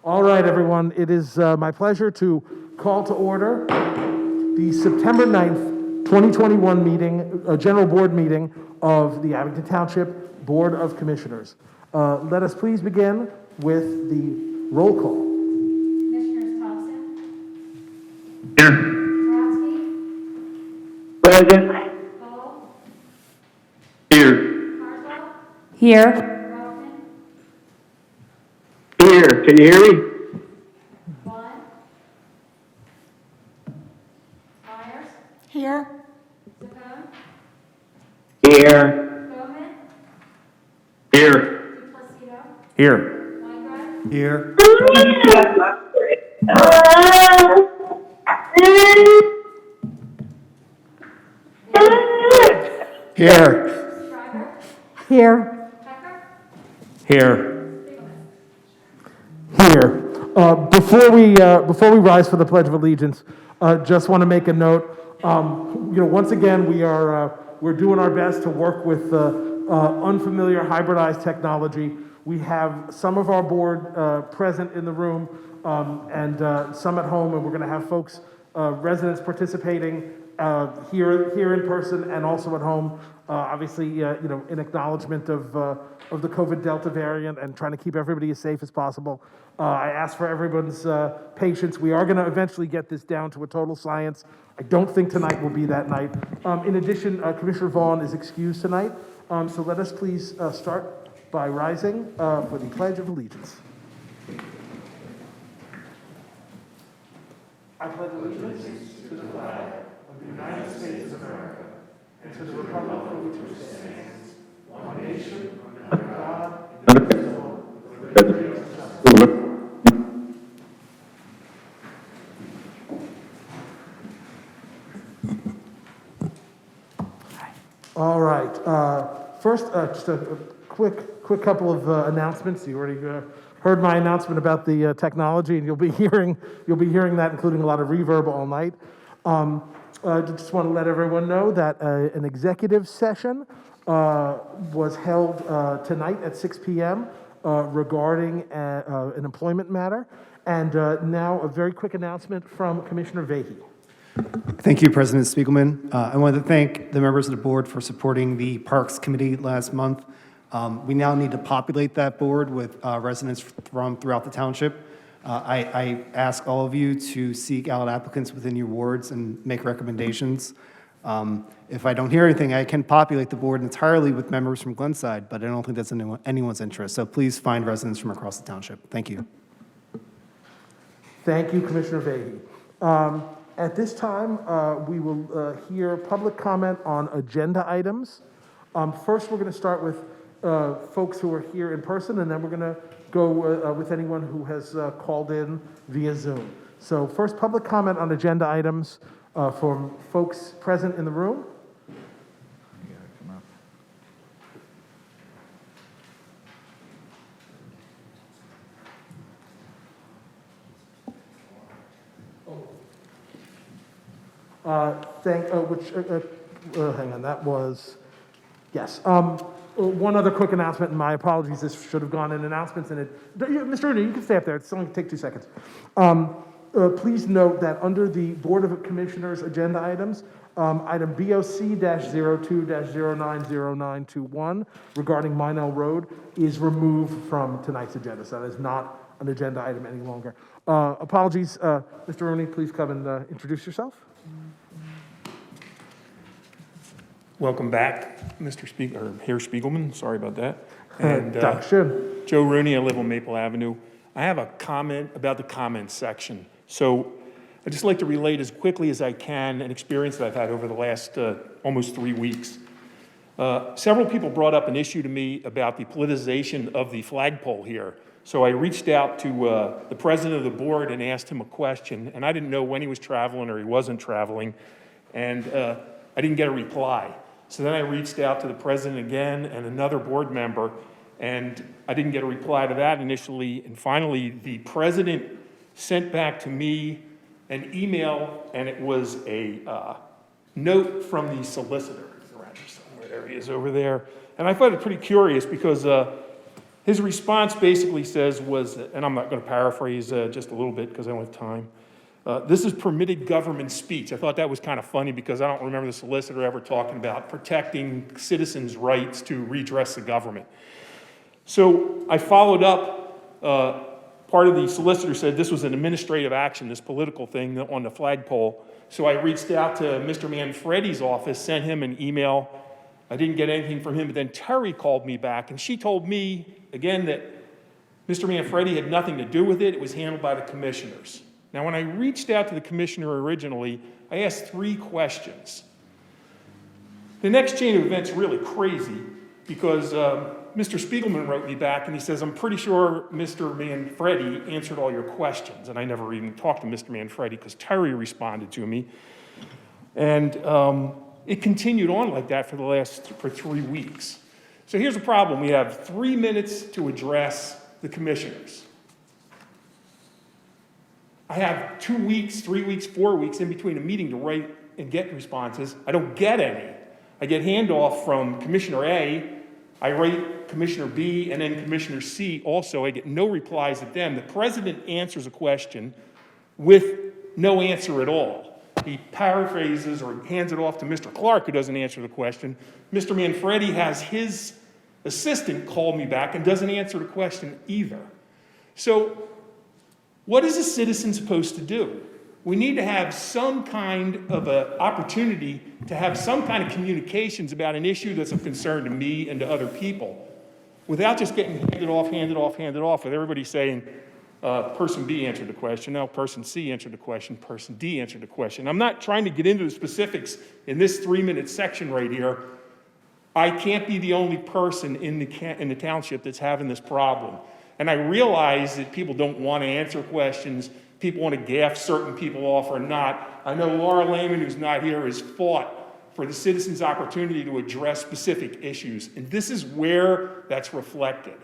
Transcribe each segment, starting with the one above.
All right, everyone, it is my pleasure to call to order the September 9th, 2021 meeting, general board meeting of the Abington Township Board of Commissioners. Let us please begin with the roll call. Commissioners Thompson, Here. Brodsky, Present. Cole, Here. Carswell, Here. Rosen, Here. Can you hear me? Vaughn, Myers, Here. Capone, Here. Bowman, Here. Duplacido, Here. Weingarten, Here. Here. Schreiber, Here. Becker, Here. Here. Before we rise for the Pledge of Allegiance, just want to make a note. Once again, we're doing our best to work with unfamiliar hybridized technology. We have some of our board present in the room and some at home, and we're going to have folks, residents participating here in person and also at home. Obviously, in acknowledgement of the COVID Delta variant and trying to keep everybody as safe as possible. I ask for everyone's patience. We are going to eventually get this down to a total science. I don't think tonight will be that night. In addition, Commissioner Vaughn is excused tonight. So let us please start by rising for the Pledge of Allegiance. I pledge allegiance to the flag of the United States of America and to the republic for which it stands, one nation, under God, indivisible, with liberty and justice. All right. First, just a quick couple of announcements. You already heard my announcement about the technology, and you'll be hearing that, including a lot of reverb all night. Just want to let everyone know that an executive session was held tonight at 6 p.m. Regarding an employment matter. And now a very quick announcement from Commissioner Vahey. Thank you, President Spiegelman. I want to thank the members of the board for supporting the Parks Committee last month. We now need to populate that board with residents from throughout the township. I ask all of you to seek out applicants within your wards and make recommendations. If I don't hear anything, I can populate the board entirely with members from Glenside, but I don't think that's in anyone's interest. So please find residents from across the township. Thank you. Thank you, Commissioner Vahey. At this time, we will hear public comment on agenda items. First, we're going to start with folks who are here in person, and then we're going to go with anyone who has called in via Zoom. So first, public comment on agenda items from folks present in the room. Hang on, that was, yes. One other quick announcement, and my apologies, this should have gone in announcements, and Mr. Rooney, you can stay up there, it's only going to take 2 seconds. Please note that under the Board of Commissioners agenda items, item BOC-02-090921 regarding Minell Road is removed from tonight's agenda, so that is not an agenda item any longer. Apologies, Mr. Rooney, please come and introduce yourself. Welcome back, Mr. Herr Spiegelman. Sorry about that. And Dankeschön. Joe Rooney, I live on Maple Avenue. I have a comment about the comments section. So I'd just like to relate as quickly as I can an experience that I've had over the last almost 3 weeks. Several people brought up an issue to me about the politicization of the flagpole here. So I reached out to the president of the board and asked him a question, and I didn't know when he was traveling or he wasn't traveling, and I didn't get a reply. So then I reached out to the president again and another board member, and I didn't get a reply to that initially. And finally, the president sent back to me an email, and it was a note from the solicitor. He's around here somewhere. There he is over there. And I found it pretty curious because His response basically was, and I'm not going to paraphrase just a little bit because I don't have time. This is permitted government speech. I thought that was kind of funny because I don't remember the solicitor ever talking about protecting citizens' rights to redress the government. So I followed up. Part of the solicitor said this was an administrative action, this political thing on the flagpole. So I reached out to Mr. Manfredi's office, sent him an email. I didn't get anything from him, but then Terry called me back, and she told me, again, that Mr. Manfredi had nothing to do with it. It was handled by the commissioners. Now, when I reached out to the commissioner originally, I asked 3 questions. The next chain of events really crazy because Mr. Spiegelman wrote me back and he says, I'm pretty sure Mr. Manfredi answered all your questions. And I never even talked to Mr. Manfredi because Terry responded to me. And it continued on like that for 3 weeks. So here's the problem. We have 3 minutes to address the commissioners. I have 2 weeks, 3 weeks, 4 weeks in between a meeting to write and get responses. I don't get any. I get handoff from Commissioner A. I write Commissioner B and then Commissioner C also. I get no replies at them. The president answers a question with no answer at all. He paraphrases or hands it off to Mr. Clark, who doesn't answer the question. Mr. Manfredi has his assistant call me back and doesn't answer the question either. So what is a citizen supposed to do? We need to have some kind of an opportunity to have some kind of communications about an issue that's of concern to me and to other people without just getting handed off, with everybody saying, person B answered the question, now person C answered the question, person D answered the question. I'm not trying to get into the specifics in this 3-minute section right here. I can't be the only person in the township that's having this problem. And I realize that people don't want to answer questions. People want to gaff certain people off or not. I know Laura Lehman, who's not here, has fought for the citizens' opportunity to address specific issues. And this is where that's reflected.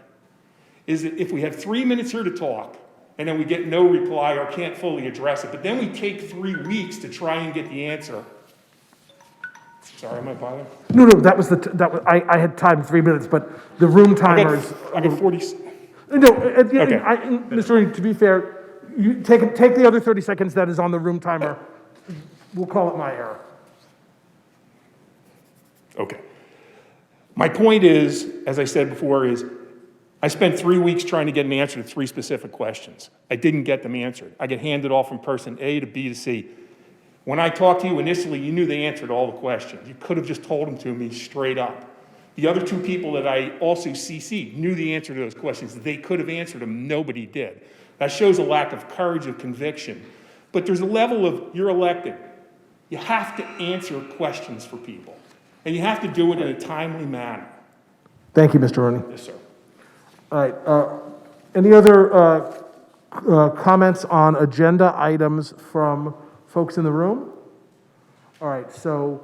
Is that if we have 3 minutes here to talk, and then we get no reply or can't fully address it, but then we take 3 weeks to try and get the answer. Sorry, am I bothering? No, that was I had time 3 minutes, but the room timers. I got 40. No, at the end, Okay. Mr. Ring, to be fair, you take the other 30 seconds that is on the room timer. We'll call it my error. Okay. My point is, as I said before, is I spent 3 weeks trying to get an answer to 3 specific questions. I didn't get them answered. I get handed off from person A to B to C. When I talked to you initially, you knew they answered all the questions. You could have just told them to me straight up. The other 2 people that I also CC'd knew the answer to those questions. They could have answered them. Nobody did. That shows a lack of courage, of conviction. But there's a level of, you're elected. You have to answer questions for people. And you have to do it in a timely manner. Thank you, Mr. Rooney. Yes, sir. All right. Any other comments on agenda items from folks in the room? All right. So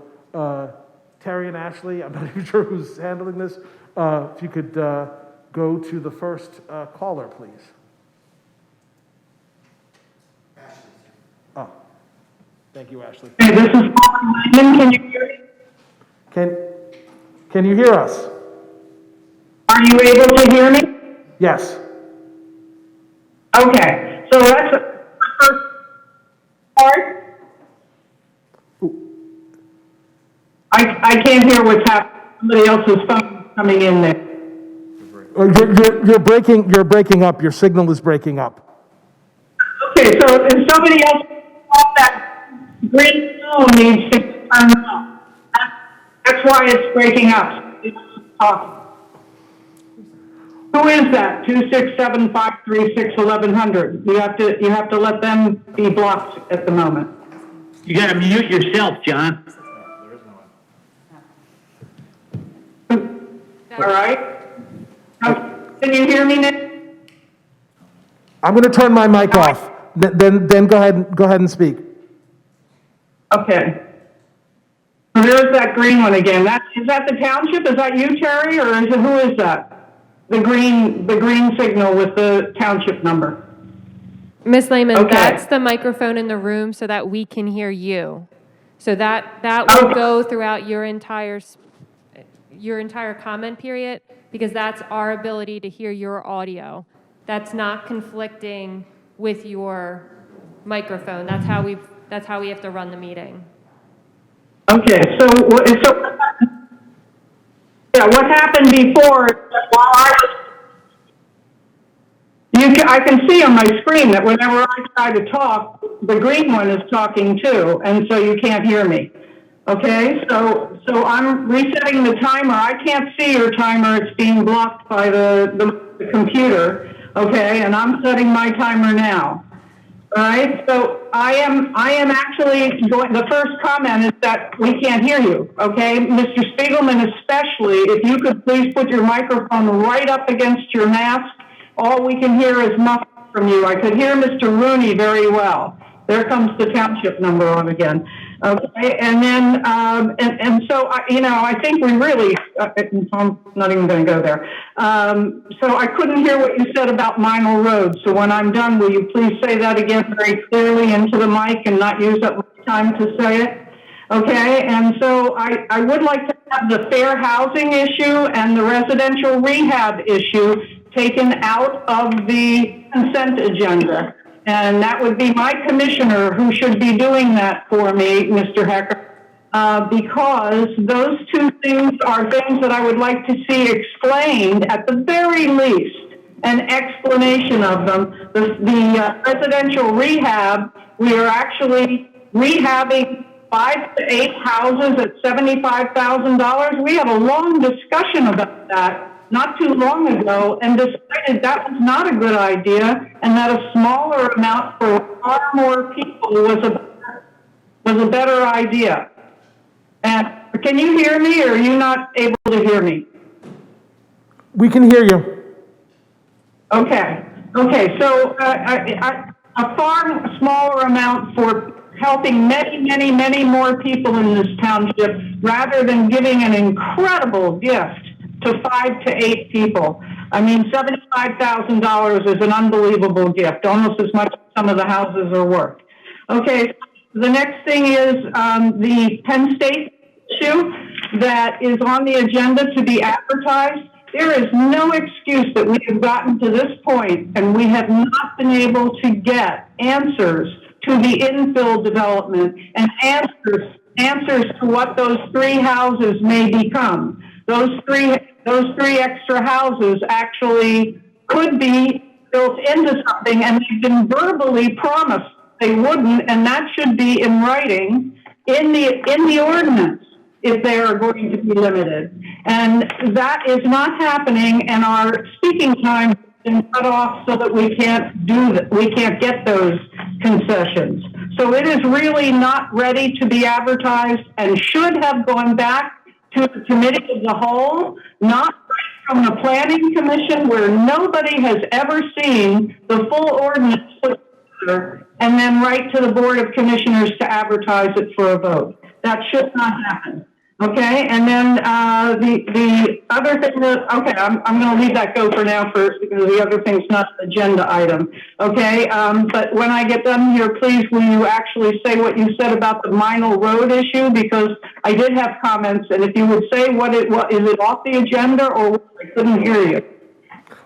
Terry and Ashley, I'm not even sure who's handling this. If you could go to the first caller, please. Oh, thank you, Ashley. Hey, this is Lauren Lyman. Can you hear me? Can you hear us? Are you able to hear me? Yes. Okay, so that's the first part. I can't hear what's happening. Somebody else's phone is coming in there. You're breaking up. Your signal is breaking up. Okay, so if somebody else off that green phone needs to turn off. That's why it's breaking up. It's talking. Who is that? 267-536-1100. You have to let them be blocked at the moment. You gotta mute yourself, John. All right? Can you hear me now? I'm going to turn my mic off. Then go ahead and speak. Okay. So there's that green one again. Is that the township? Is that you, Terry, or who is that? The green signal with the township number. Ms. Lehman, Okay. that's the microphone in the room so that we can hear you. So that will Okay. go throughout your entire, your entire comment period, because that's our ability to hear your audio. That's not conflicting with your microphone. That's how we have to run the meeting. Okay, so yeah, what happened before, is that while I can see on my screen that whenever I try to talk, the green one is talking too, and so you can't hear me. Okay, so I'm resetting the timer. I can't see your timer. It's being blocked by the computer. Okay, and I'm setting my timer now. All right, so I am actually going, the first comment is that we can't hear you, okay? Mr. Spiegelman especially, if you could please put your microphone right up against your mask. All we can hear is muffled from you. I could hear Mr. Rooney very well. There comes the township number on again. Okay, and then, and so, I think we really, I'm not even going to go there. So I couldn't hear what you said about Minor Road. So when I'm done, will you please say that again very clearly into the mic and not use up my time to say it? Okay, and so I would like to have the fair housing issue and the residential rehab issue taken out of the consent agenda. And that would be my commissioner who should be doing that for me, Mr. Hecker, because those two things are things that I would like to see explained at the very least, an explanation of them. The residential rehab, we are actually rehabbing 5 to 8 houses at $75,000. We had a long discussion about that not too long ago and decided that was not a good idea and that a smaller amount for far more people was a better idea. And can you hear me or are you not able to hear me? We can hear you. Okay, so a far smaller amount for helping many more people in this township rather than giving an incredible gift to 5 to 8 people. I mean, $75,000 is an unbelievable gift, almost as much as some of the houses are worth. Okay, the next thing is the Penn State issue that is on the agenda to be advertised. There is no excuse that we have gotten to this point and we have not been able to get answers to the infill development and answers to what those 3 houses may become. Those three extra houses actually could be built into something, and they've been verbally promised they wouldn't, and that should be in writing in the ordinance if they are going to be limited. And that is not happening, and our speaking time has been cut off so that we can't do that. We can't get those concessions. So it is really not ready to be advertised and should have gone back to the committee of the whole, not from the planning commission where nobody has ever seen the full ordinance put together, and then right to the board of commissioners to advertise it for a vote. That should not happen. Okay, and then the other thing that, okay, I'm going to leave that go for now first because the other thing's not an agenda item. Okay, but when I get done here, please will you actually say what you said about the Minor Road issue, because I did have comments, and if you would say what is it off the agenda or what? I couldn't hear you.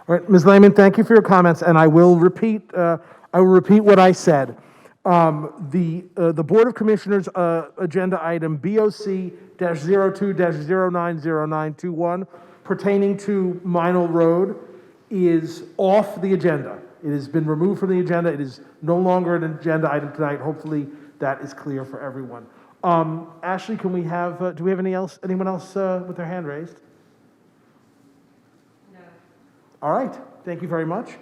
All right, Ms. Lehman, thank you for your comments, and I will repeat what I said. The Board of Commissioners agenda item BOC-02-090921 pertaining to Minor Road is off the agenda. It has been removed from the agenda. It is no longer an agenda item tonight. Hopefully that is clear for everyone. Ashley, can we have, do we have anyone else with their hand raised? No. All right, thank you very much.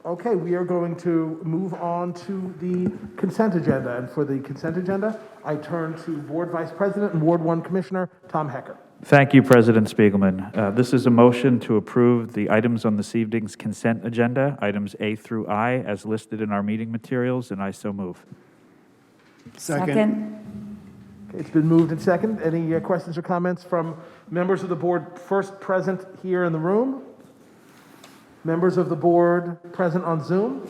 Okay, we are going to move on to the consent agenda. And for the consent agenda, I turn to Board Vice President and Ward 1 Commissioner Tom Hecker. Thank you, President Spiegelman. This is a motion to approve the items on this evening's consent agenda, items A through I, as listed in our meeting materials, and I so move. Second. Okay, it's been moved and second. Any questions or comments from members of the board first present here in the room? Members of the board present on Zoom?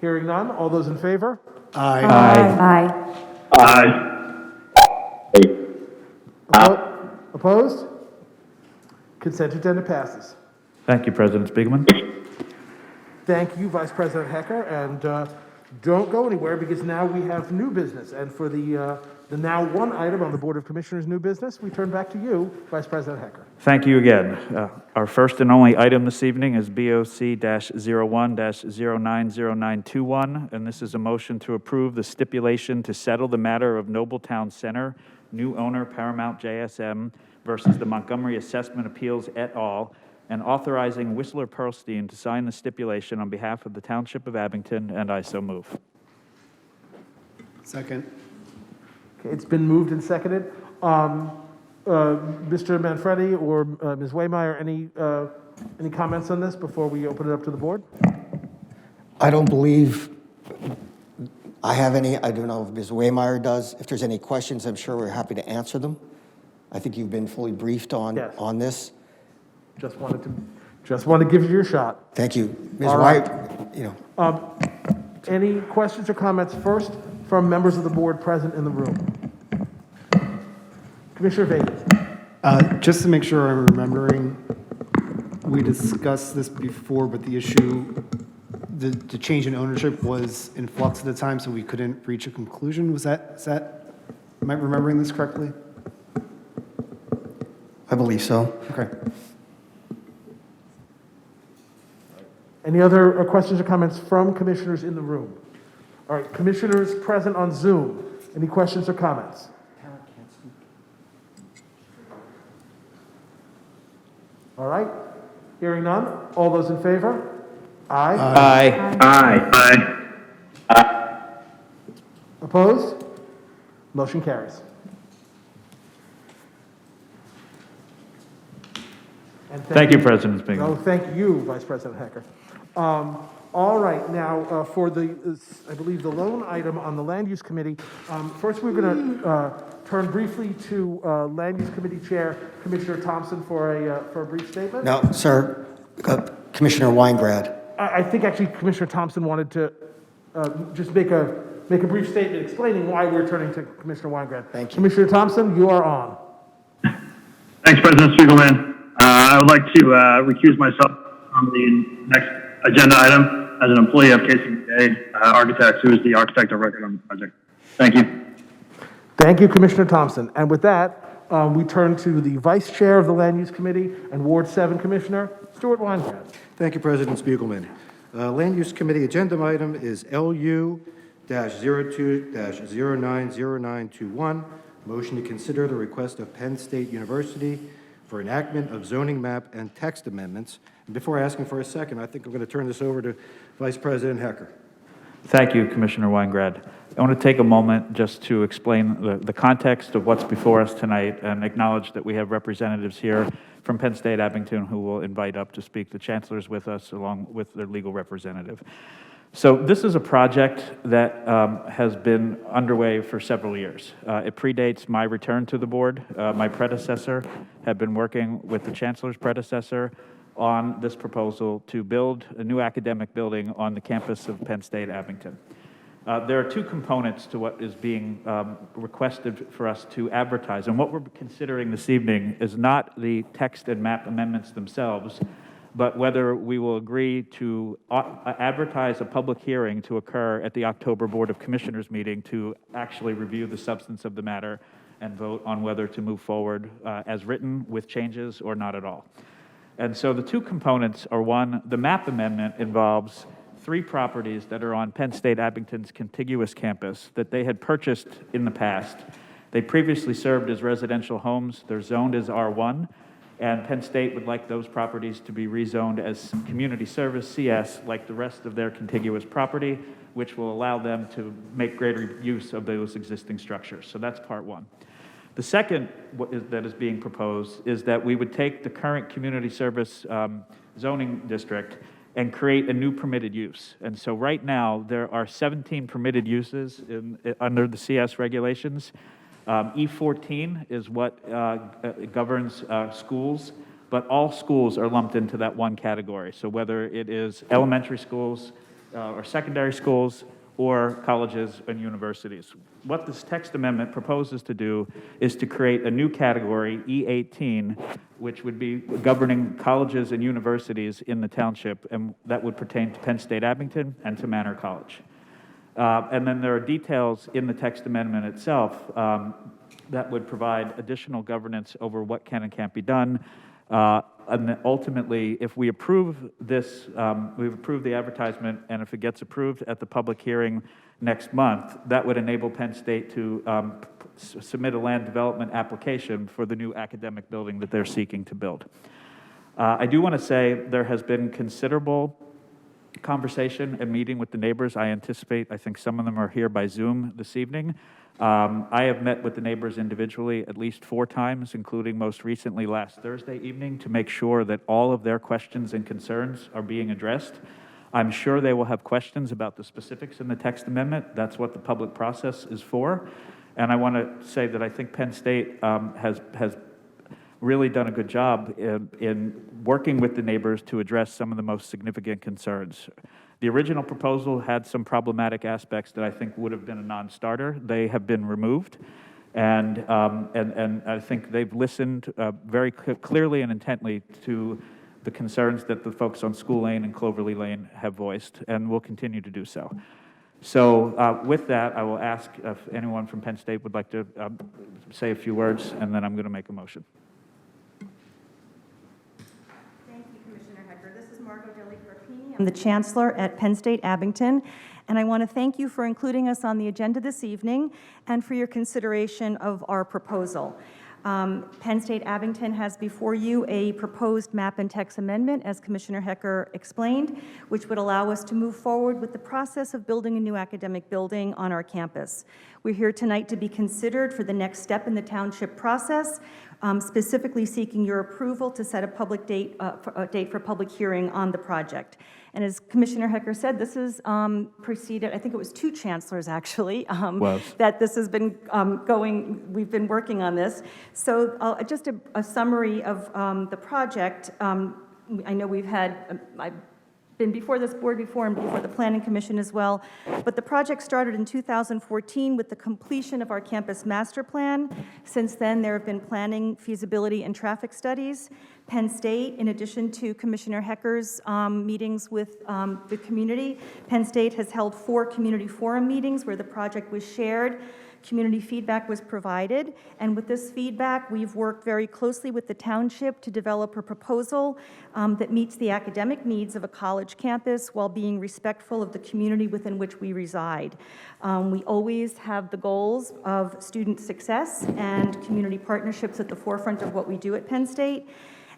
Hearing none, all those in favor? Aye. Aye. Opposed? Consent agenda passes. Thank you, President Spiegelman. Thank you, Vice President Hecker, and don't go anywhere because now we have new business. And for the now one item on the Board of Commissioners' new business, we turn back to you, Vice President Hecker. Thank you again. Our first and only item this evening is BOC-01-090921, and this is a motion to approve the stipulation to settle the matter of Nobletown Center, new owner Paramount JSM versus the Montgomery Assessment Appeals et al., and authorizing Whistler Pearlstein to sign the stipulation on behalf of the Township of Abington, and I so move. Second. Okay, it's been moved and seconded. Mr. Manfredi or Ms. Waymire, any comments on this before we open it up to the board? I don't believe I have any. I don't know if Ms. Waymire does. If there's any questions, I'm sure we're happy to answer them. I think you've been fully briefed on, Yes. on this. Just wanted to give you your shot. Thank you. Ms. All White, right. Any questions or comments first from members of the board present in the room? Commissioner Vaden. Just to make sure I'm remembering, we discussed this before, but the issue, the change in ownership was in flux at the time, so we couldn't reach a conclusion. Is that, am I remembering this correctly? I believe so. Okay. Any other questions or comments from commissioners in the room? All right, commissioners present on Zoom, any questions or comments? All right, hearing none. All those in favor? Aye. Aye. Opposed? Motion carries. And Thank you, President Spiegelman. No, thank you, Vice President Hecker. All right, now for I believe the lone item on the Land Use Committee, first we're going to turn briefly to Land Use Committee Chair Commissioner Thompson for a brief statement. Now, sir, Commissioner Weingrad. I think actually Commissioner Thompson wanted to just make a brief statement explaining why we're turning to Commissioner Weingrad. Thank you. Commissioner Thompson, you are on. Thanks, President Spiegelman. I would like to recuse myself from the next agenda item as an employee of KCBA Architects, who is the architect of record on the project. Thank you. Thank you, Commissioner Thompson. And with that, we turn to the Vice Chair of the Land Use Committee and Ward 7 Commissioner, Stuart Weingrad. Thank you, President Spiegelman. Land Use Committee agenda item is LU-02-090921, motion to consider the request of Penn State University for enactment of zoning map and text amendments. And before asking for a second, I think I'm going to turn this over to Vice President Hecker. Thank you, Commissioner Weingrad. I want to take a moment just to explain the context of what's before us tonight and acknowledge that we have representatives here from Penn State Abington who will invite up to speak. The chancellor's with us along with their legal representative. So this is a project that has been underway for several years. It predates my return to the board. My predecessor had been working with the chancellor's predecessor on this proposal to build a new academic building on the campus of Penn State Abington. There are two components to what is being requested for us to advertise, and what we're considering this evening is not the text and map amendments themselves, but whether we will agree to advertise a public hearing to occur at the October Board of Commissioners meeting to actually review the substance of the matter and vote on whether to move forward as written with changes or not at all. And so the two components are, one, the map amendment involves 3 properties that are on Penn State Abington's contiguous campus that they had purchased in the past. They previously served as residential homes. They're zoned as R1, and Penn State would like those properties to be rezoned as community service, CS, like the rest of their contiguous property, which will allow them to make greater use of those existing structures. So that's part one. The second that is being proposed is that we would take the current community service zoning district and create a new permitted use. And so right now, there are 17 permitted uses under the CS regulations. E14 is what governs schools, but all schools are lumped into that one category. So whether it is elementary schools or secondary schools or colleges and universities. what this text amendment proposes to do is to create a new category, E18, which would be governing colleges and universities in the township, and that would pertain to Penn State Abington and to Manor College. And then there are details in the text amendment itself that would provide additional governance over what can and can't be done. And then ultimately, if we approve this, we've approved the advertisement, and if it gets approved at the public hearing next month, that would enable Penn State to submit a land development application for the new academic building that they're seeking to build. I do want to say there has been considerable conversation and meeting with the neighbors. I think some of them are here by Zoom this evening. I have met with the neighbors individually at least 4 times, including most recently last Thursday evening, to make sure that all of their questions and concerns are being addressed. I'm sure they will have questions about the specifics in the text amendment. That's what the public process is for. And I want to say that I think Penn State has really done a good job in working with the neighbors to address some of the most significant concerns. The original proposal had some problematic aspects that I think would have been a non-starter. They have been removed, and I think they've listened very clearly and intently to the concerns that the folks on School Lane and Cloverly Lane have voiced, and will continue to do so. So with that, I will ask if anyone from Penn State would like to say a few words, and then I'm going to make a motion. Thank you, Commissioner Hecker. This is Margot Deli-Grappini. I'm the Chancellor at Penn State Abington, and I want to thank you for including us on the agenda this evening and for your consideration of our proposal. Penn State Abington has before you a proposed map and text amendment, as Commissioner Hecker explained, which would allow us to move forward with the process of building a new academic building on our campus. We're here tonight to be considered for the next step in the township process, specifically seeking your approval to set a public date, a date for public hearing on the project. And as Commissioner Hecker said, this is preceded, I think it was 2 chancellors actually, that this has been we've been working on this. So just a summary of the project. I know we've had, I've been before this board before and before the Planning Commission as well, but the project started in 2014 with the completion of our campus master plan. Since then, there have been planning, feasibility, and traffic studies. Penn State, in addition to Commissioner Hecker's meetings with the community, Penn State has held 4 community forum meetings where the project was shared. Community feedback was provided, and with this feedback, we've worked very closely with the township to develop a proposal that meets the academic needs of a college campus while being respectful of the community within which we reside. We always have the goals of student success and community partnerships at the forefront of what we do at Penn State.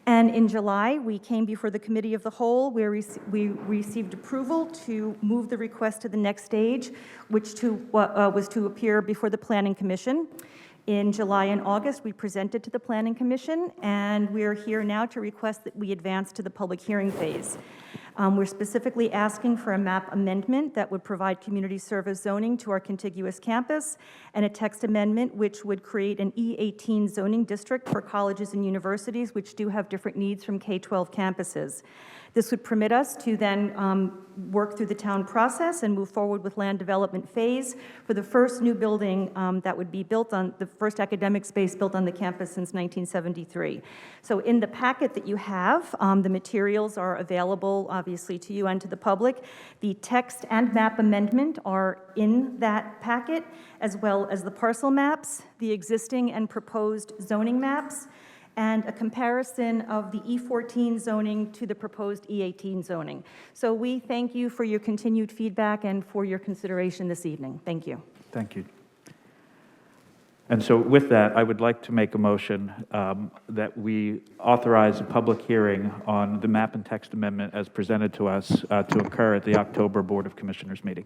And in July, we came before the Committee of the Whole, where we received approval to move the request to the next stage, which was to appear before the Planning Commission. In July and August, we presented to the Planning Commission, and we are here now to request that we advance to the public hearing phase. We're specifically asking for a map amendment that would provide community service zoning to our contiguous campus, and a text amendment which would create an E18 zoning district for colleges and universities, which do have different needs from K-12 campuses. This would permit us to then work through the town process and move forward with land development phase for the first new building that would be built on, the first academic space built on the campus since 1973. So in the packet that you have, the materials are available obviously to you and to the public. The text and map amendment are in that packet, as well as the parcel maps, the existing and proposed zoning maps, and a comparison of the E14 zoning to the proposed E18 zoning. So we thank you for your continued feedback and for your consideration this evening. Thank you. Thank you. And so with that, I would like to make a motion that we authorize a public hearing on the map and text amendment as presented to us to occur at the October Board of Commissioners meeting.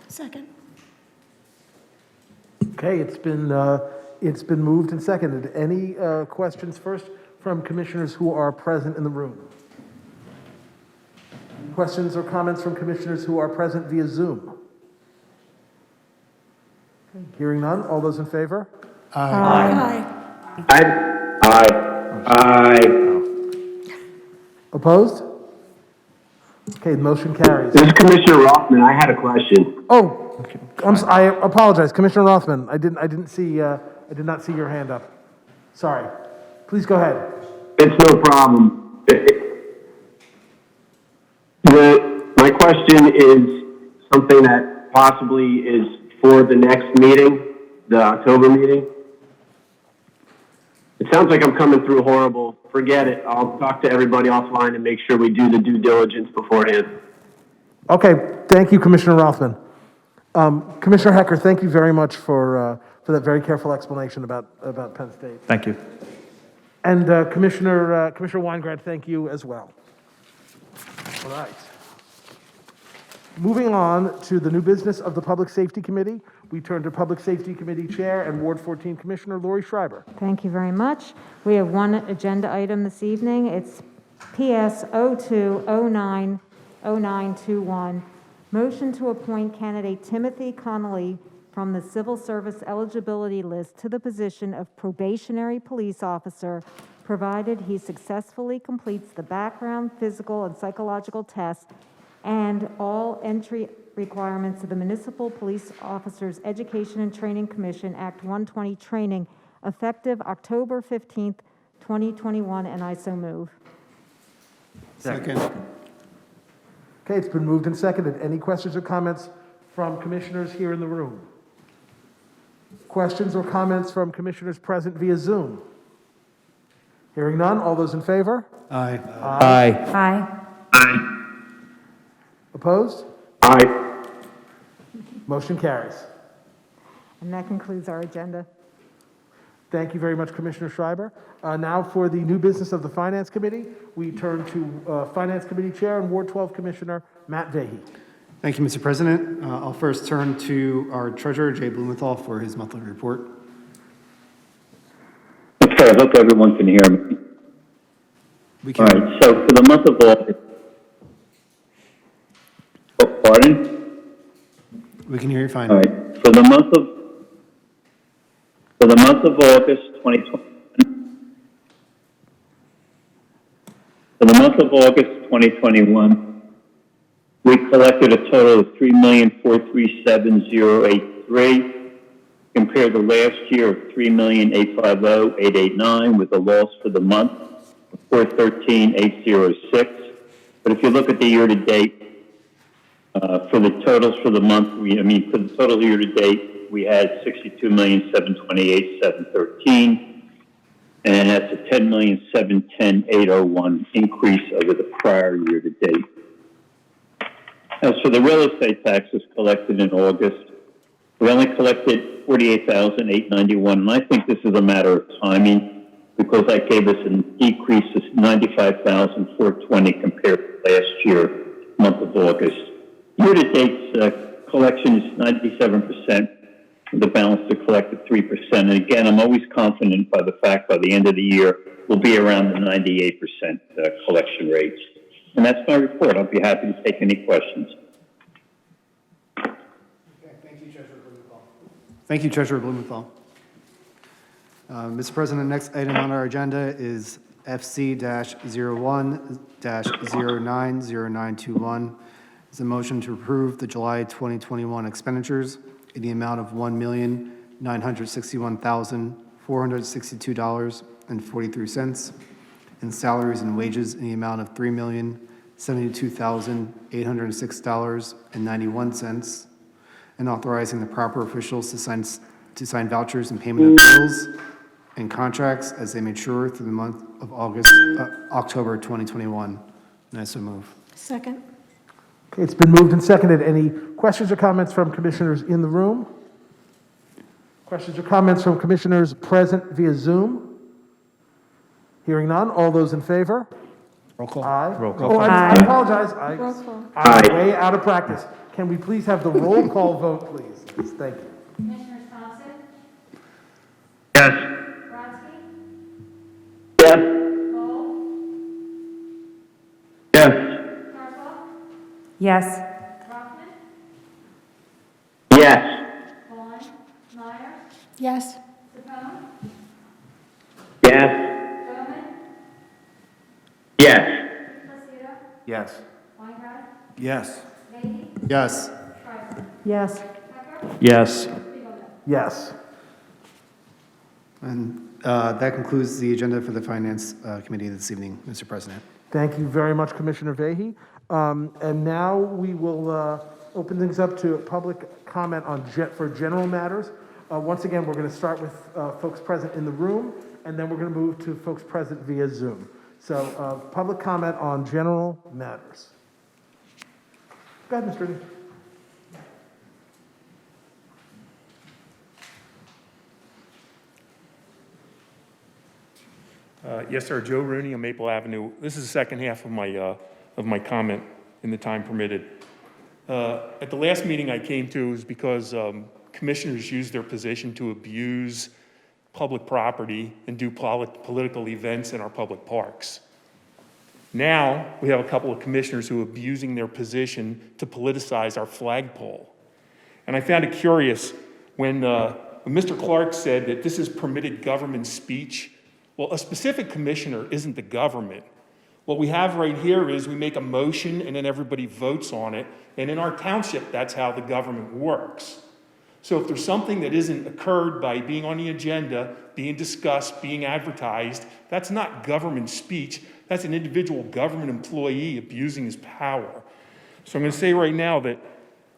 Second. Okay, it's been moved and seconded. Any questions first from commissioners who are present in the room? Questions or comments from commissioners who are present via Zoom? Okay, hearing none, all those in favor? Aye. Opposed? Okay, the motion carries. This is Commissioner Rothman. I had a question. Oh, I apologize, Commissioner Rothman. I did not see your hand up. Sorry. Please go ahead. It's no problem. My question is something that possibly is for the next meeting, the October meeting. It sounds like I'm coming through horrible. Forget it. I'll talk to everybody offline and make sure we do the due diligence beforehand. Okay, thank you, Commissioner Rothman. Commissioner Hecker, thank you very much for that very careful explanation about Penn State. Thank you. And Commissioner Weingrad, thank you as well. All right. Moving on to the new business of the Public Safety Committee, we turn to Public Safety Committee Chair and Ward 14 Commissioner Lori Schreiber. Thank you very much. We have one agenda item this evening. It's PS 02090921. Motion to appoint candidate Timothy Connolly from the Civil Service eligibility list to the position of probationary police officer, provided he successfully completes the background, physical, and psychological tests and all entry requirements of the Municipal Police Officers Education and Training Commission Act 120 training, effective October 15th, 2021, and I so move. Second. Okay, it's been moved and seconded. Any questions or comments from commissioners here in the room? Questions or comments from commissioners present via Zoom? Hearing none, all those in favor? Aye. Aye. Aye. Opposed? Aye. Motion carries. And that concludes our agenda. Thank you very much, Commissioner Schreiber. Now for the new business of the Finance Committee, we turn to Finance Committee Chair and Ward 12 Commissioner Matt Vahey. Thank you, Mr. President. I'll first turn to our treasurer, Jay Blumenthal, for his monthly report. Okay, I hope everyone can hear me. We All can. right, so for the month of August, pardon? We can hear you fine. All right, for the month of August 2020, for the month of August 2021, we collected a total of $3,437,083, compared to last year of $3,850,889, with a loss for the month of $413,806. But if you look at the year-to-date, for the totals for the month, for the total year-to-date, we had $62,728,713, and that's a $10,710,801 increase over the prior year-to-date. As for the real estate taxes collected in August, we only collected $48,891, and I think this is a matter of timing, because that gave us a decrease of $95,420 compared to last year, month of August. Year-to-date collection is 97%, the balance to collect at 3%. And again, I'm always confident by the fact by the end of the year, we'll be around the 98% collection rates. And that's my report. I'll be happy to take any questions. Thank you, Treasurer Blumenthal. Thank you, Treasurer Blumenthal. Mr. President, the next item on our agenda is FC-01-090921. It's a motion to approve the July 2021 expenditures in the amount of $1,961,462.43, and salaries and wages in the amount of $3,072,806.91, and authorizing the proper officials to sign vouchers and payment of bills and contracts as they mature through the month of October 2021. And I so move. Second. Okay, it's been moved and seconded. Any questions or comments from commissioners in the room? Questions or comments from commissioners present via Zoom? Hearing none, all those in favor? Roll call. Aye. Roll call. Oh, I apologize. Roll call. I'm way out of practice. Can we please have the roll call vote, please? Thank you. Commissioners Thompson? Yes. Brodsky? Yes. Cole? Yes. Carswell? Yes. Rothman? Yes. Vaughn? Meyer? Yes. Capone? Yes. Bowman? Yes. Placido? Yes. Weingarten? Yes. Beatty? Yes. Schreiber? Yes. Hecker? Yes. Yes. And that concludes the agenda for the Finance Committee this evening, Mr. President. Thank you very much, Commissioner Vahey. And now we will open things up to public comment on for general matters. Once again, we're going to start with folks present in the room, and then we're going to move to folks present via Zoom. So public comment on general matters. Go ahead, Mr. Rooney. Yes, sir. Joe Rooney on Maple Avenue. This is the second half of my comment in the time permitted. At the last meeting I came to was because commissioners used their position to abuse public property and do political events in our public parks. Now, we have a couple of commissioners who are abusing their position to politicize our flagpole. And I found it curious when Mr. Clark said that this is permitted government speech. Well, a specific commissioner isn't the government. What we have right here is we make a motion and then everybody votes on it. And in our township, that's how the government works. So if there's something that isn't occurred by being on the agenda, being discussed, being advertised, that's not government speech. That's an individual government employee abusing his power. So I'm going to say right now that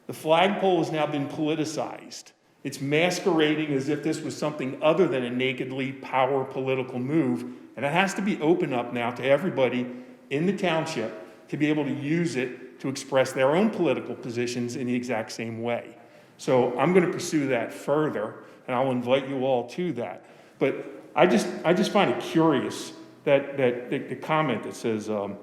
the flagpole has now been politicized. It's masquerading as if this was something other than a nakedly power political move. And it has to be open up now to everybody in the township to be able to use it to express their own political positions in the exact same way. So I'm going to pursue that further, and I'll invite you all to that. But I just find it curious that the comment that says the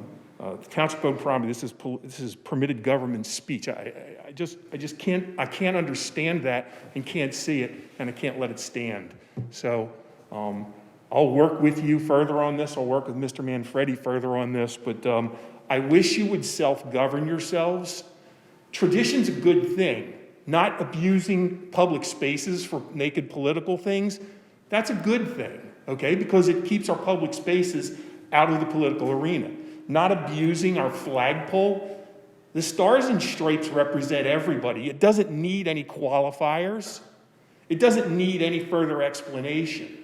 township owned property, this is permitted government speech. I just can't understand that and can't see it, and I can't let it stand. So I'll work with you further on this. I'll work with Mr. Manfredi further on this, but I wish you would self-govern yourselves. Tradition's a good thing. Not abusing public spaces for naked political things, that's a good thing, okay? Because it keeps our public spaces out of the political arena. Not abusing our flagpole. The Stars and Stripes represent everybody. It doesn't need any qualifiers. It doesn't need any further explanation.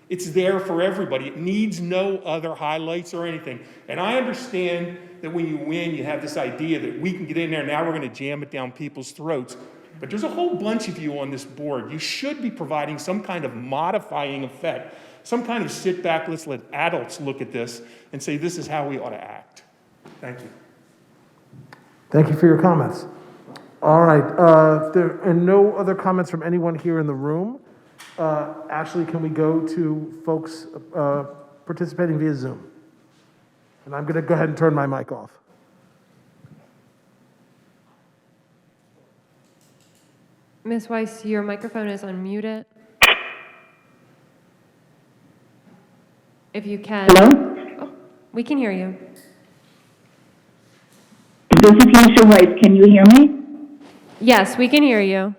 It's there for everybody. It needs no other highlights or anything. And I understand that when you win, you have this idea that we can get in there, now we're going to jam it down people's throats. But there's a whole bunch of you on this board. You should be providing some kind of modifying effect, some kind of sit back, let's let adults look at this and say this is how we ought to act. Thank you. Thank you for your comments. All right, if there are no other comments from anyone here in the room, Ashley, can we go to folks participating via Zoom? And I'm going to go ahead and turn my mic off. Ms. Weiss, your microphone is unmuted. If you can. Hello? Oh, we can hear you. This is Lisa Weiss. Can you hear me? Yes, we can hear you.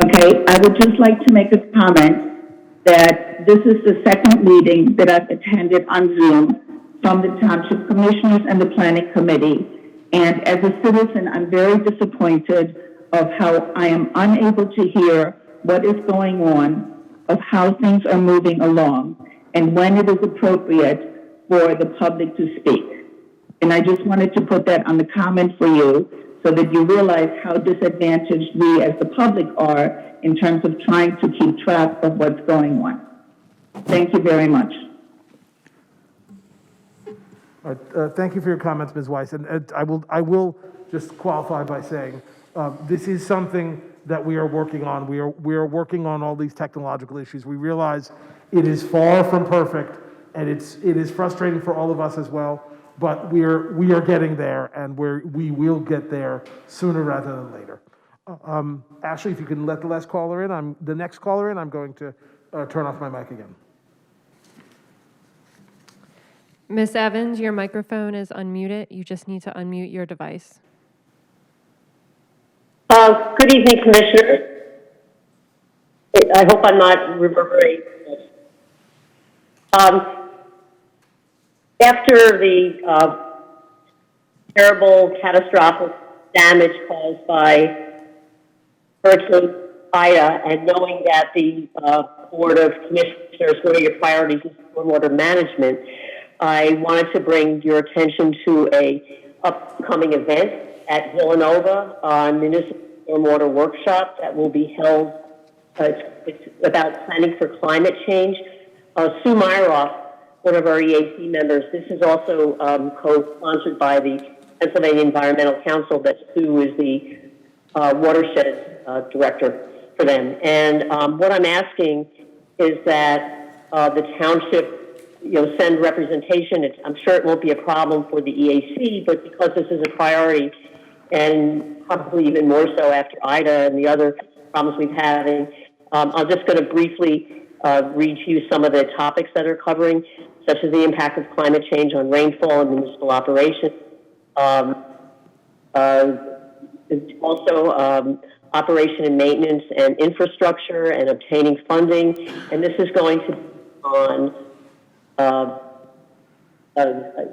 Okay, I would just like to make a comment that this is the second meeting that I've attended on Zoom from the Township Commissioners and the Planning Committee. And as a citizen, I'm very disappointed of how I am unable to hear what is going on, of how things are moving along, and when it is appropriate for the public to speak. And I just wanted to put that on the comment for you so that you realize how disadvantaged we as the public are in terms of trying to keep track of what's going on. Thank you very much. All right, thank you for your comments, Ms. Weiss. And I will just qualify by saying this is something that we are working on. We are working on all these technological issues. We realize it is far from perfect, and it is frustrating for all of us as well. But we are getting there, and we will get there sooner rather than later. Ashley, if you can let the next caller in, I'm going to turn off my mic again. Ms. Evans, your microphone is unmuted. You just need to unmute your device. Good evening, Commissioner. I hope I'm not reverberating. After the terrible, catastrophic damage caused by Hurricane Ida, and knowing that the Board of Commissioners, one of your priorities is stormwater management, I wanted to bring your attention to a upcoming event at Villanova, municipal stormwater workshop that will be held. It's about planning for climate change. Sue Myroff, one of our EAC members, this is also co-sponsored by the Pennsylvania Environmental Council, that Sue is the watershed director for them. And what I'm asking is that the township, send representation. I'm sure it won't be a problem for the EAC, but because this is a priority, and probably even more so after Ida and the other problems we've had, I'm just going to briefly read to you some of the topics that are covering, such as the impact of climate change on rainfall and municipal operations. Also, operation and maintenance and infrastructure and obtaining funding. And this is going to be on, I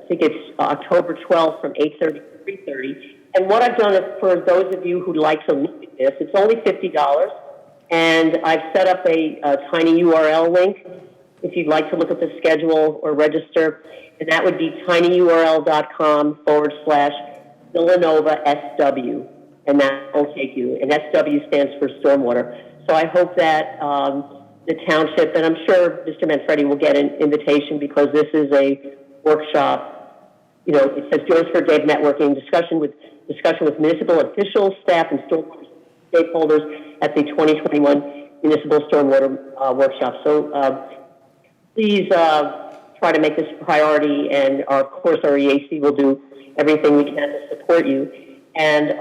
think it's October 12th from 8:30 to 3:30. And what I've done is, for those of you who'd like to look at this, it's only $50. And I've set up a tiny URL link if you'd like to look at the schedule or register. And that would be tinyurl.com/Villanova SW. And that will take you. And SW stands for stormwater. So I hope that the township, and I'm sure Mr. Manfredi will get an invitation, because this is a workshop. It says join us for a day of networking, discussion with municipal officials, staff, and stormwater stakeholders at the 2021 Municipal Stormwater Workshop. So please try to make this a priority, and of course our EAC will do everything we can to support you. And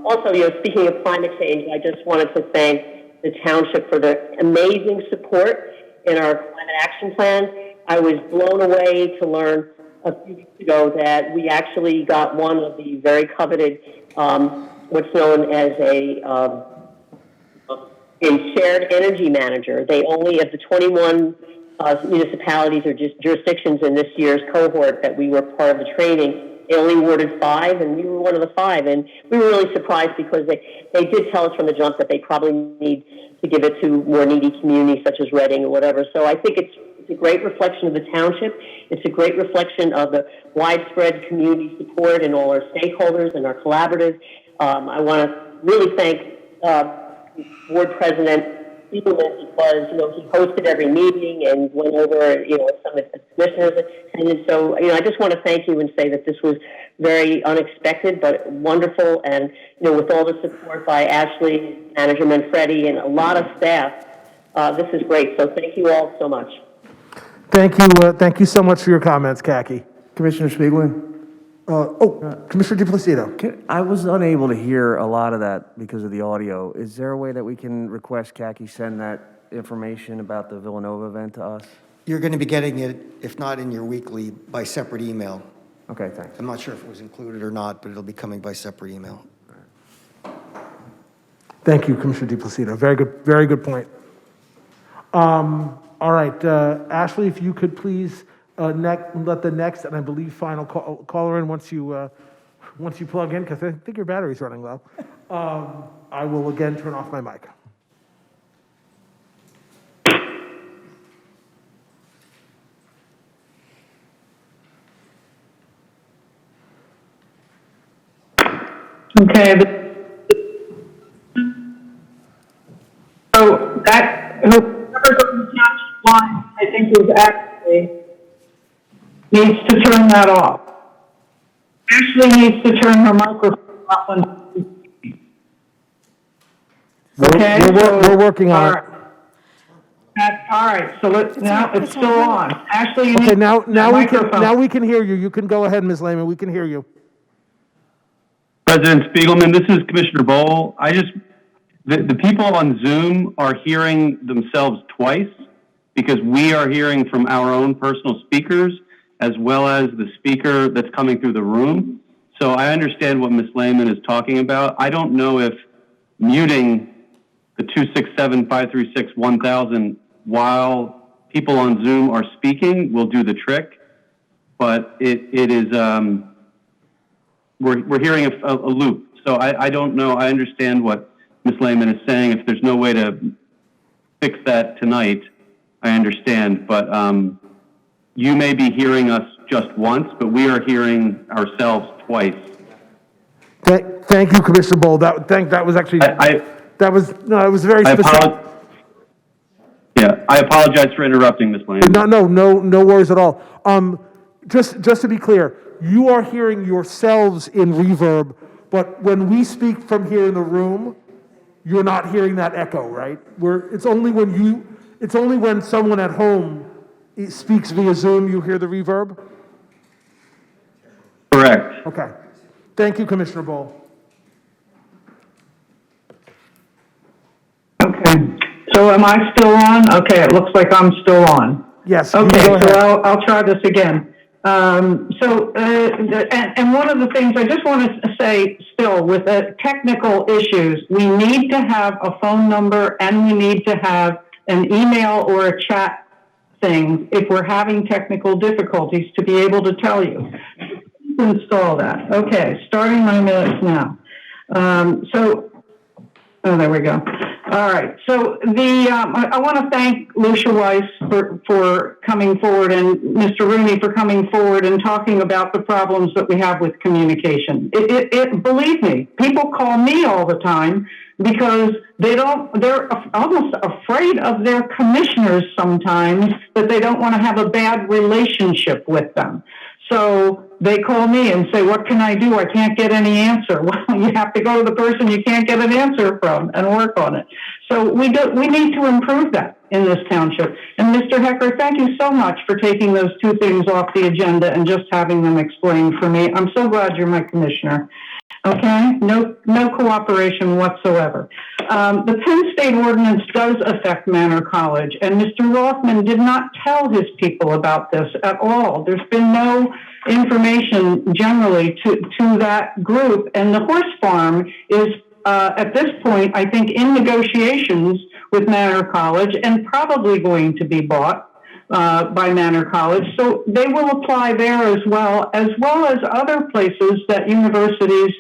also, speaking of climate change, I just wanted to thank the township for the amazing support in our climate action plan. I was blown away to learn a few weeks ago that we actually got one of the very coveted, what's known as a shared energy manager. They only, of the 21 municipalities or just jurisdictions in this year's cohort that we were part of the training, they only awarded 5, and we were one of the 5. And we were really surprised, because they did tell us from the jump that they probably need to give it to more needy communities such as Reading or whatever. So I think it's a great reflection of the township. It's a great reflection of the widespread community support and all our stakeholders and our collaborative. I want to really thank Board President Spiegelman, because he hosted every meeting and went over some of the commissioners attended. So I just want to thank you and say that this was very unexpected but wonderful, and with all the support by Ashley, Manager Manfredi, and a lot of staff, this is great. So thank you all so much. Thank you so much for your comments, Kaki. Commissioner Spiegelman? Commissioner DiPlacido. I was unable to hear a lot of that because of the audio. Is there a way that we can request Kaki send that information about the Villanova event to us? You're going to be getting it, if not in your weekly, by separate email. Okay, thanks. I'm not sure if it was included or not, but it'll be coming by separate email. Thank you, Commissioner DiPlacido. Very good point. All right, Ashley, if you could please let the next, and I believe final caller in once you plug in, because I think your battery's running low. I will again turn off my mic. Okay. So that, whoever's on the township line, I think is actually needs to turn that off. Ashley needs to turn her microphone off. Okay? We're working on it. All right, so now it's still on. Ashley, you Okay, need now microphone. we can hear you. You can go ahead, Ms. Lehman. We can hear you. President Spiegelman, this is Commissioner Bowl. The people on Zoom are hearing themselves twice, because we are hearing from our own personal speakers as well as the speaker that's coming through the room. So I understand what Ms. Lehman is talking about. I don't know if muting the 267-536-1000 while people on Zoom are speaking will do the trick, but it is, we're hearing a loop. So I don't know. I understand what Ms. Lehman is saying. If there's no way to fix that tonight, I understand, but you may be hearing us just once, but we are hearing ourselves twice. Thank you, Commissioner Bowl. That was actually, it was very specific. I apologize for interrupting, Ms. Lehman. No worries at all. Just to be clear, you are hearing yourselves in reverb, but when we speak from here in the room, you're not hearing that echo, right? It's only when someone at home speaks via Zoom you hear the reverb? Correct. Okay. Thank you, Commissioner Bowl. Okay, so am I still on? Okay, it looks like I'm still on. Yes. Okay, so I'll try this again. And one of the things I just want to say still with the technical issues, we need to have a phone number and we need to have an email or a chat thing if we're having technical difficulties to be able to tell you. Install that. Okay, starting my minutes now. Oh, there we go. All right. So I want to thank Lucia Weiss for coming forward and Mr. Rooney for coming forward and talking about the problems that we have with communication. Believe me, people call me all the time because they're almost afraid of their commissioners sometimes, that they don't want to have a bad relationship with them. So they call me and say, what can I do? I can't get any answer. Well, you have to go to the person you can't get an answer from and work on it. So we need to improve that in this township. And Mr. Hecker, thank you so much for taking those two things off the agenda and just having them explained for me. I'm so glad you're my commissioner. Okay, no cooperation whatsoever. The Penn State ordinance does affect Manor College, and Mr. Rothman did not tell his people about this at all. There's been no information generally to that group, and the horse farm is at this point, I think, in negotiations with Manor College and probably going to be bought by Manor College. So they will apply there as well as other places that universities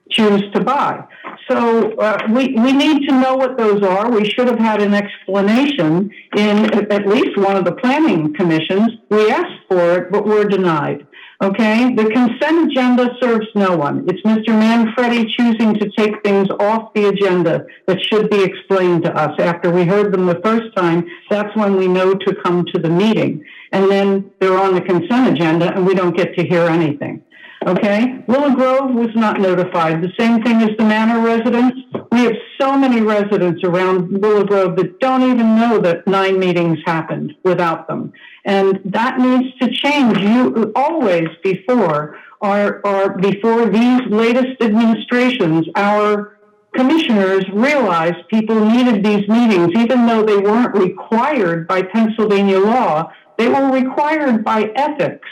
choose to buy. So we need to know what those are. We should have had an explanation in at least one of the planning commissions. We asked for it, but were denied. Okay, the consent agenda serves no one. It's Mr. Manfredi choosing to take things off the agenda that should be explained to us. After we heard them the first time, that's when we know to come to the meeting. And then they're on the consent agenda and we don't get to hear anything. Okay, Willow Grove was not notified. The same thing as the Manor residents. We have so many residents around Willow Grove that don't even know that 9 meetings happened without them. And that needs to change. You always before these latest administrations, our commissioners realized people needed these meetings, even though they weren't required by Pennsylvania law. They were required by ethics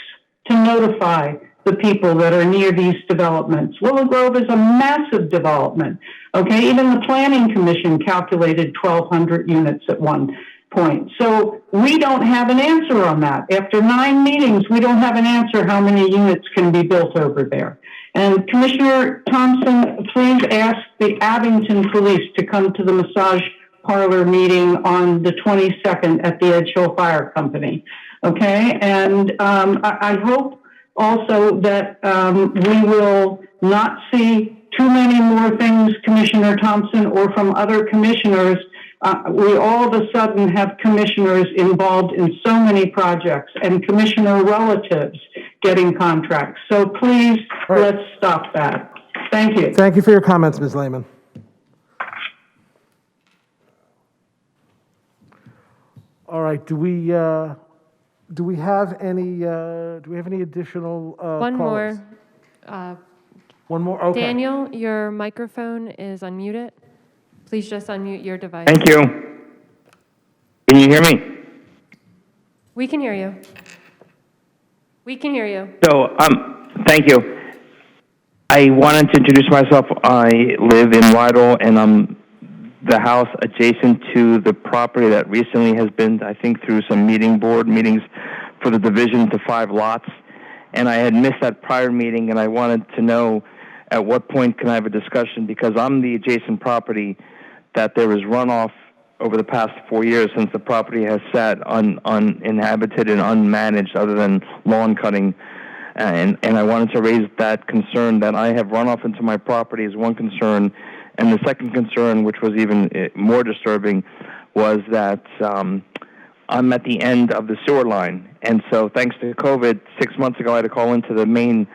to notify the people that are near these developments. Willow Grove is a massive development. Okay, even the Planning Commission calculated 1,200 units at one point. So we don't have an answer on that. After 9 meetings, we don't have an answer how many units can be built over there. And Commissioner Thompson, please ask the Abington Police to come to the massage parlor meeting on the 22nd at the Edge Hill Fire Company. Okay, and I hope also that we will not see too many more things, Commissioner Thompson, or from other commissioners. We all of a sudden have commissioners involved in so many projects and commissioner relatives getting contracts. So please, let's stop that. Thank you. Thank you for your comments, Ms. Lehman. All right, do we have any additional One callers? more. One more? Okay. Daniel, your microphone is unmuted. Please just unmute your device. Thank you. Can you hear me? We can hear you. We can hear you. So, thank you. I wanted to introduce myself. I live in Whitehall, and I'm the house adjacent to the property that recently has been, I think, through some board meetings for the division to 5 lots. And I had missed that prior meeting, and I wanted to know at what point can I have a discussion, because I'm the adjacent property that there is runoff over the past 4 years since the property has sat uninhabited and unmanaged other than lawn cutting. And I wanted to raise that concern that I have runoff into my property is one concern. And the second concern, which was even more disturbing, was that I'm at the end of the sewer line. And so thanks to COVID, 6 months ago, I had to call into the main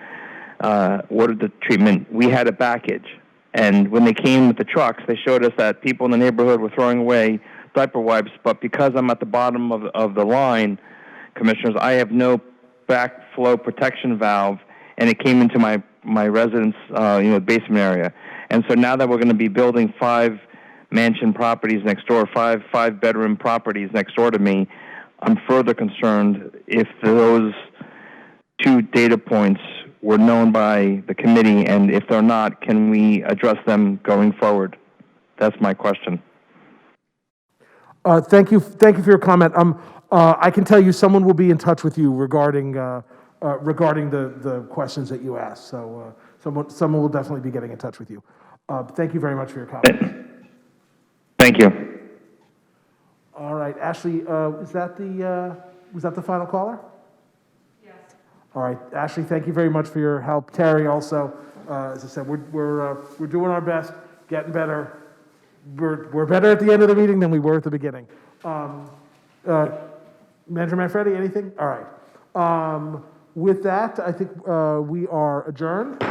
water treatment. We had a backage. And when they came with the trucks, they showed us that people in the neighborhood were throwing away diaper wipes. But because I'm at the bottom of the line, Commissioners, I have no backflow protection valve, and it came into my residence, basement area. And so now that we're going to be building 5 mansion properties next door, five bedroom properties next door to me, I'm further concerned if those 2 data points were known by the committee, and if they're not, can we address them going forward? That's my question. Thank you for your comment. I can tell you someone will be in touch with you regarding the questions that you asked. So someone will definitely be getting in touch with you. Thank you very much for your comment. Thank you. All right, Ashley, was that the final caller? Yes. All right, Ashley, thank you very much for your help. Terry, also, as I said, we're doing our best, getting better. We're better at the end of the meeting than we were at the beginning. Manager Manfredi, anything? All right. With that, I think we are adjourned.